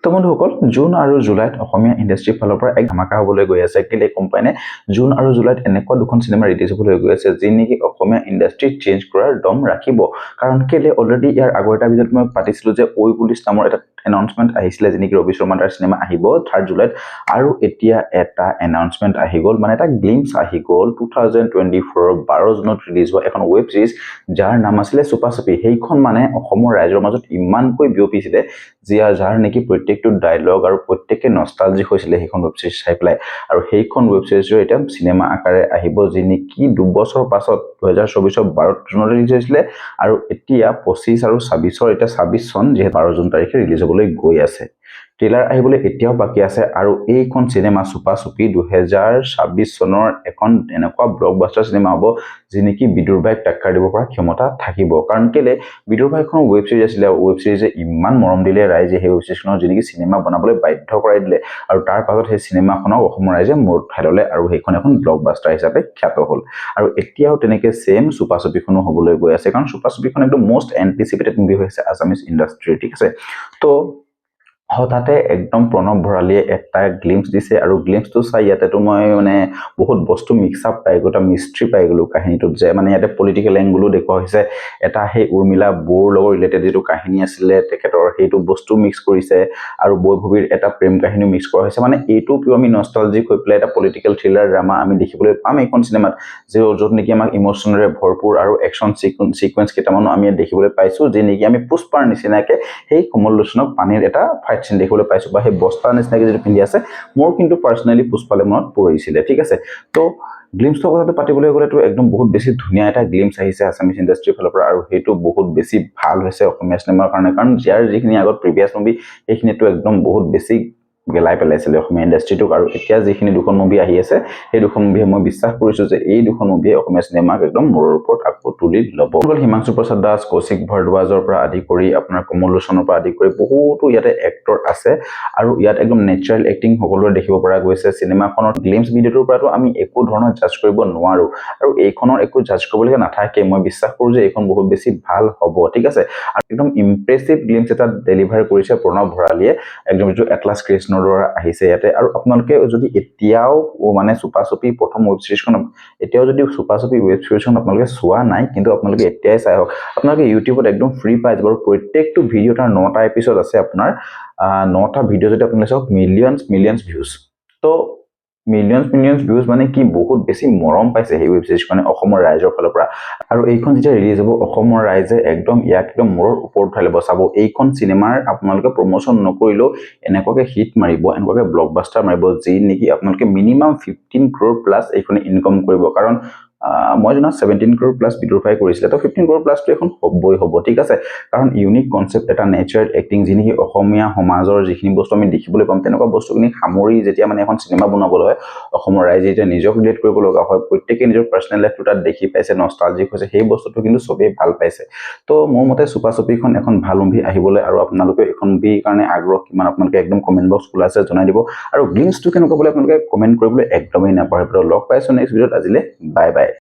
তো বন্ধুসকল জুন আৰু জুলাইত অসমীয়া ইণ্ডাষ্ট্ৰীৰ ফালৰ পৰা এক ধামাকা হ'বলৈ গৈ আছে কেলে কোম্পানীয়ে জুন আৰু জুলাইত এনেকুৱা দুখন সিনেমা ৰিলিজ হ'বলৈ গৈ আছে যি নেকি অসমীয়া ইণ্ডাষ্ট্ৰী চেঞ্জ কৰাৰ দম ৰাখিব কাৰণ কেলে অলৰেডি ইয়াৰ আগৰ এটা ভিডিঅ'ত মই পাতিছিলো যে ওই পুলিচ নামৰ এটা এনাউন্সমেন্ট আহিছিলে যে নেকি ৰবি শৰ্মাৰ সিনেমা আহিব 3 জুলাইত আৰু এতিয়া এটা এনাউন্সমেন্ট আহি গ'ল মানে এটা গ্লিম্পছ আহি গ'ল 2024 12 জুনত ৰিলিজ হোৱা এখন ওয়েব সিৰিজ যাৰ নাম আছিল চুপাচুপি সেইখন মানে অসমৰ ৰাইজৰ মাজত ইমানকৈ বিয়পিছিলে যাৰ নেকি প্ৰত্যেকটো ডায়লগ আৰু প্ৰত্যেককে নষ্টালজিক হৈছিলে সেইখন ওয়েব সিৰিজ চাই পেলাই আৰু সেইখন ওয়েব সিৰিজৰ এটা সিনেমা আকাৰে আহিব যি নেকি 2 বছৰ পাছত 2024 12 জুনত ৰিলিজ হৈছিলে আৰু এতিয়া 25 আৰু 26 এটা 26 চন যে 12 জুন তাৰিখে ৰিলিজ হ'বলৈ গৈ আছে ট্ৰেইলাৰ আহিবলৈ এতিয়াও বাকি আছে আৰু এইখন সিনেমা চুপাচুপি 2026 চনৰ এখন এনেকুৱা ব্লকবাস্টাৰ সিনেমা হ'ব যি নেকি বিদুৰ ভাইক টাক্কাৰ দিব পৰা ক্ষমতা থাকিব কাৰণ কেলে বিদুৰ ভাইখন ওয়েব সিৰিজ আছিল ওয়েব সিৰিজে ইমান মৰম দিলে ৰাইজে সেই ওয়েব সিৰিজখনৰ যি নেকি সিনেমা বনাবলৈ বাধ্য কৰাই দিলে আৰু তাৰ পাছত সেই সিনেমাখনক অসমৰ ৰাইজে মূৰত উঠাই ল'লে আৰু সেইখন এখন ব্লকবাস্টাৰ হিচাপে খ্যাত হ'ল আৰু এতিয়াও তেনেকে সেম চুপাচুপিখনো হ'বলৈ গৈ আছে কাৰণ চুপাচুপিখন একদম মোষ্ট এন্টিসিপেটেড মুভি হৈছে আসামিজ ইণ্ডাষ্ট্ৰী ঠিক আছে তো হঠাতে একদম প্ৰণৱ ভৰালীয়ে এটা গ্লিম্পছ দিছে আৰু গ্লিম্পছটো চাই ইয়াতেতো মই মানে বহুত বস্তু মিক্স আপ পাই গ'লো মিস্ট্ৰি পাই গ'লো কাহিনীটোত যে মানে ইয়াতে পলিটিকেল এংগলো দেখুওৱা হৈছে এটা সেই উৰ্মিলা বৌৰ লগত ৰিলেটেড যেটো কাহিনী আছিলে তেখেতৰ সেইটো বস্তু মিক্স কৰিছে আৰু বৈভৱীৰ এটা প্ৰেম কাহিনী মিক্স কৰা হৈছে মানে এইটো কিয় আমি নষ্টালজিক হৈ পেলাই এটা পলিটিকেল থ্ৰিলাৰ ড্ৰামা আমি দেখিবলৈ পাম এইখন সিনেমাত যে য'ত নেকি আমাক ইমোশনেৰে ভৰপুৰ আৰু একচন সিকুৱেন্স কেইটামানো আমি দেখিবলৈ পাইছো যে নেকি আমি পুষ্পাৰ নিচিনাকে সেই কমল লোচনক পানীৰ এটা ফাইট সিন দেখিবলৈ পাইছো বা সেই বস্তাৰ নিচিনাকে যেটো পিন্ধি আছে মোৰ কিন্তু পাৰ্সোনালি পুষ্পালে মনত পৰিছিলে ঠিক আছে তো গ্লিম্পছৰ কথাটো পাতিবলৈ গ'লে তো একদম বহুত বেছি ধুনীয়া এটা গ্লিম্পছ আহিছে আসামিজ ইণ্ডাষ্ট্ৰীৰ ফালৰ পৰা আৰু সেইটো বহুত বেছি ভাল হৈছে অসমীয়া সিনেমাৰ কাৰণে কাৰণ যাৰ যিখিনি আগত প্ৰিভিয়াছ মুভি সেইখিনিতো একদম বহুত বেছি গেলাই পেলাইছিল অসমীয়া ইণ্ডাষ্ট্ৰীটোক আৰু এতিয়া যিখিনি দুখন মুভি আহি আছে সেই দুখন মুভি মই বিশ্বাস কৰিছো যে এই দুখন মুভি অসমীয়া সিনেমাক একদম মূৰৰ ওপৰত আকৌ তুলি ল'ব হিমাংশু প্ৰসাদ দাস কৌশিক ভৰদ্বাজৰ পৰা আদি কৰি আপোনাৰ কমল লোচনৰ পৰা আদি কৰি বহুতো ইয়াতে এক্টৰ আছে আৰু ইয়াত একদম নেচাৰেল এক্টিং সকলোৰে দেখিব পৰা গৈছে সিনেমাখনৰ গ্লিম্পছ ভিডিঅ'টোৰ পৰাটো আমি একো ধৰণৰ জাজ কৰিব নোৱাৰো আৰু এইখনৰ একো জাজ কৰিবলগীয়া নাথাকে মই বিশ্বাস কৰো যে এইখন বহুত বেছি ভাল হ'ব ঠিক আছে আৰু একদম ইমপ্ৰেছিভ গ্লিম্পছ এটা ডেলিভাৰ কৰিছে প্ৰণৱ ভৰালীয়ে একদম যে এটলাস কৃষ্ণৰ দ্বাৰা আহিছে ইয়াতে আৰু আপোনালোকে যদি এতিয়াও মানে চুপাচুপি প্ৰথম ওয়েব সিৰিজখন এতিয়াও যদি চুপাচুপি ওয়েব সিৰিজখন আপোনালোকে চোৱা নাই কিন্তু আপোনালোকে এতিয়াই চাই হওক আপোনালোকে ইউটিউবত একদম ফ্ৰী পাই যাব আৰু প্ৰত্যেকটো ভিডিঅ' তাৰ 9টা এপিসোড আছে আপোনাৰ 9টা ভিডিঅ' যদি আপোনালোকে চাওক মিলিয়নছ ভিউজ তো মিলিয়নছ ভিউজ মানে কি বহুত বেছি মৰম পাইছে এই ওয়েব সিৰিজখনে অসমৰ ৰাইজৰ ফালৰ পৰা আৰু এইখন যেতিয়া ৰিলিজ হ'ব অসমৰ ৰাইজে একদম ইয়াক একদম মূৰৰ ওপৰত উঠাই ল'ব চাব এইখন সিনেমাৰ আপোনালোকে প্ৰমোশন নকৰিলেও এনেকুৱাকে হিট মাৰিব এনেকুৱাকে ব্লকবাস্টাৰ মাৰিব যি নেকি আপোনালোকে মিনিমাম 15 crore প্লাস এইখনে ইনকাম কৰিব কাৰণ মই জনা 17 crore প্লাস বিদুৰ ভাই কৰিছিলে তো 15 crore প্লাস তো এখন হবই হ'ব ঠিক আছে কাৰণ ইউনিক কনসেপ্ট এটা নেচাৰেল এক্টিং যিনি অসমীয়া সমাজৰ যিখিনি বস্তু আমি দেখিবলৈ পাম তেনেকুৱা বস্তুখিনি সামৰি যেতিয়া মানে এখন সিনেমা বনাবলৈ হয় অসমৰ ৰাইজে যেতিয়া নিজক ৰিলেট কৰিব লগা হয় প্ৰত্যেককে নিজৰ পাৰ্সোনেল লাইফটো তাত দেখি পাইছে নষ্টালজিক হৈছে সেই বস্তুটো কিন্তু সবেই ভাল পাইছে তো মোৰ মতে চুপাচুপিখন এখন ভাল মুভি আহিবলৈ আৰু আপোনালোকে এখন মুভি কাৰণে আগ্ৰহ কিমান আপোনালোকে একদম কমেন্ট বক্স খোলা আছে জনাই দিব আৰু গ্লিম্পছটো কেনেকুৱা বুলি আপোনালোকে কমেন্ট কৰিবলৈ একদমেই নাপাহৰিব লগ পাইছো নেক্সট ভিডিঅ'ত আজিলে বাই বাই